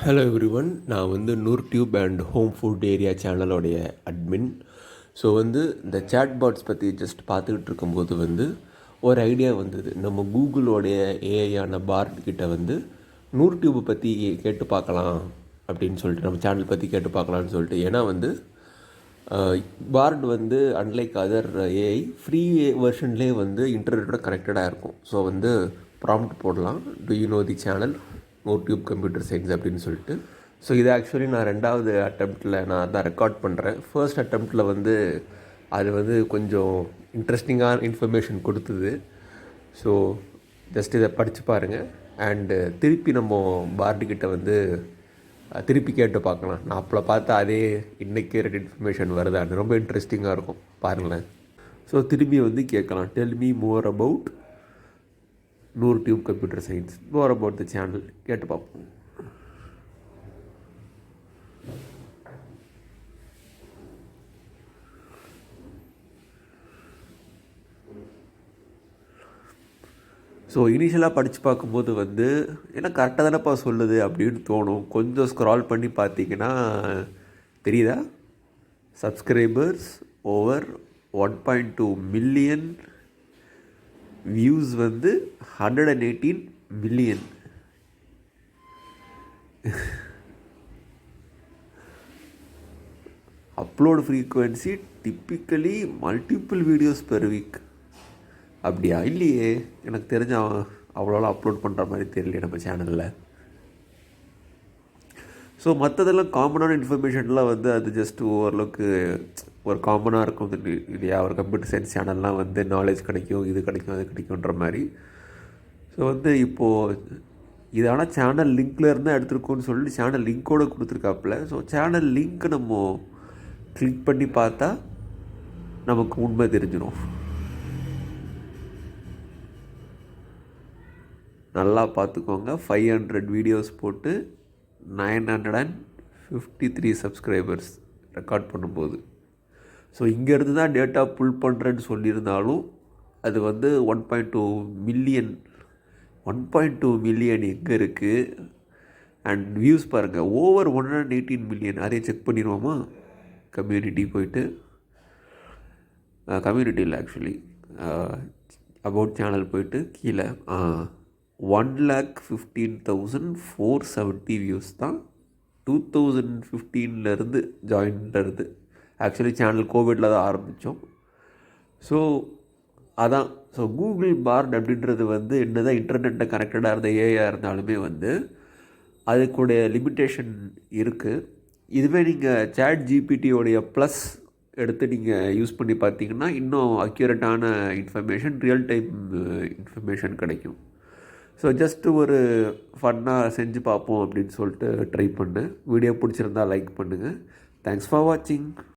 Hello everyone, நான் Noor tube and home food area சேனலோடைய admin. So இந்த சேட்பாட்ஸ் பற்றி ஜஸ்ட் பார்த்துக்கிட்டு இருக்கும்போது ஒரு ஐடியா வந்தது. நம்ம கூகுளோடைய ஏஐயான பார்ட் கிட்ட நூர் டியூப் பற்றி கேட்டு பார்க்கலாம் அப்படின்னு சொல்லிட்டு, நம்ம சேனல் பற்றி கேட்டு பார்க்கலான்னு சொல்லிட்டு. ஏன்னா Bard unlike other AI free வெர்ஷன்லேயே இன்டர்நெட்டோட கனெக்டடாக இருக்கும். ஸோ ப்ராம்ப்ட் போடலாம், do you know the channel Noor tube computer science அப்படின்னு சொல்லிட்டு. ஸோ இது ஆக்சுவலி நான் 2வது அட்டெம்ப்டில் நான் தான் ரெக்கார்ட் பண்ணுறேன். ஃபர்ஸ்ட் அட்டெம்ப்டில் அது கொஞ்சம் இன்ட்ரெஸ்டிங்கான இன்ஃபர்மேஷன் கொடுத்தது. ஸோ ஜஸ்ட் இதை படித்து பாருங்கள். அண்டு திருப்பி நம்ம பார்டுக்கிட்ட திருப்பி கேட்டு பார்க்கலாம். நான் அப்போ பார்த்தா அதே இன்றைக்கே ரெண்டு இன்ஃபர்மேஷன் வருதான்னு ரொம்ப இன்ட்ரெஸ்டிங்காக இருக்கும், பாருங்களேன். ஸோ திரும்பி கேட்கலாம், tell me more about Noor tube computer science, more about the channel, கேட்டு பார்ப்போம். ஸோ இனிஷியலாக படித்து பார்க்கும்போது ஏன்னா கரெக்டாக தானேப்பா சொல்லுது அப்படின்னு தோணும். கொஞ்சம் ஸ்க்ரால் பண்ணி பார்த்தீங்கன்னா தெரியுதா, subscribers over 1.2 million, views 118 million. Upload frequency typically multiple videos per week. அப்படியா? இல்லையே, எனக்கு தெரிஞ்ச அவ்வளோலாம் அப்லோட் பண்ணுற மாதிரி தெரியல நம்ம சேனலில். ஸோ மற்றதெல்லாம் காமனான இன்ஃபர்மேஷன்லாம் அது ஜஸ்ட் ஓரளவுக்கு ஒரு காமனாக இருக்கும் இல்லையா. ஒரு கம்ப்யூட்டர் சயின்ஸ் சேனல்லாம் நாலேஜ் கிடைக்கும், இது கிடைக்கும், அது கிடைக்குன்ற மாதிரி. ஸோ இப்போது இது ஆனால் சேனல் லிங்க்கில் இருந்தால் எடுத்துருக்கோன்னு சொல்லிட்டு சேனல் லிங்க்கோடு கொடுத்துருக்காப்புல. ஸோ சேனல் லிங்க் நம்ம கிளிக் பண்ணி பார்த்தா நமக்கு உண்மை தெரிஞ்சிடும். நல்லா பார்த்துக்கோங்க, 500 வீடியோஸ் போட்டு 953 சப்ஸ்கிரைபர்ஸ் ரெக்கார்ட் பண்ணும்போது. ஸோ இங்கேருந்து தான் டேட்டா புல் பண்ணுறேன்னு சொல்லியிருந்தாலும் அது 1.2 மில்லியன். 1.2 மில்லியன் எங்கே இருக்குது? அண்ட் வியூஸ் பாருங்கள், ஓவர் 118 மில்லியன். அதையும் செக் பண்ணிடுவோமா? கம்யூனிட்டி போயிட்டு, கம்யூனிட்டி இல்லை ஆக்சுவலி, அபவுட் சேனல் போயிட்டு கீழே 1,15,470 வியூஸ் தான் 2015 ஜாயின் பண்ணுறது. ஆக்சுவலி சேனல் கோவிடில் தான் ஆரம்பித்தோம். ஸோ அதான். ஸோ கூகுள் பார்ட் அப்படின்றது என்ன தான் இன்டர்நெட்டை கனெக்டடாக இருந்த ஏஐயாக இருந்தாலுமே அதுக்குடைய லிமிட்டேஷன் இருக்குது. இதுவே நீங்கள் சாட் ஜிபிடியோடைய ப்ளஸ் எடுத்து நீங்கள் யூஸ் பண்ணி பார்த்தீங்கன்னா இன்னும் அக்யூரேட்டான இன்ஃபர்மேஷன், ரியல் டைம் இன்ஃபர்மேஷன் கிடைக்கும். ஸோ ஜஸ்ட்டு ஒரு ஃபன்னாக செஞ்சு பார்ப்போம் அப்படின்னு சொல்லிட்டு ட்ரை பண்ணேன். வீடியோ பிடிச்சிருந்தால் லைக் பண்ணுங்கள். தேங்க்ஸ் ஃபார் வாட்சிங்.